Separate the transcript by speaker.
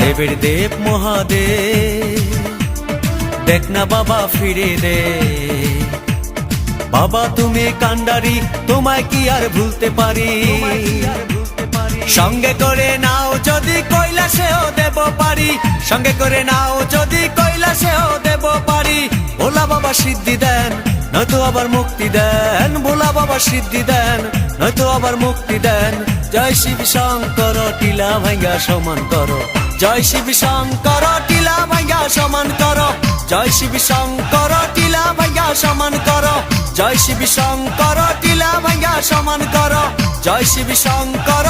Speaker 1: দেবের দেব মহাদেব, দেখ না বাবা ফিরে দে। বাবা তুমি কান্ডারি, তোমায় কি আর ভুলতে পারি। সঙ্গে করে নাও যদি কৈলাসেও দেব পারি, সঙ্গে করে নাও যদি কৈলাসেও দেব পারি। ভোলা বাবা সিদ্ধি দেন, নয়তো আবার মুক্তি দেন। ভোলা বাবা সিদ্ধি দেন, নয়তো আবার মুক্তি দেন। জয় শিব শঙ্কর, টিলা ভাঙ্গা সমান করো। জয় শিব শঙ্কর, টিলা ভাঙ্গা সমান করো। জয় শিব শঙ্কর, টিলা ভাঙ্গা সমান করো। জয় শিব শঙ্কর, টিলা ভাঙ্গা সমান করো। জয় শিব শঙ্কর।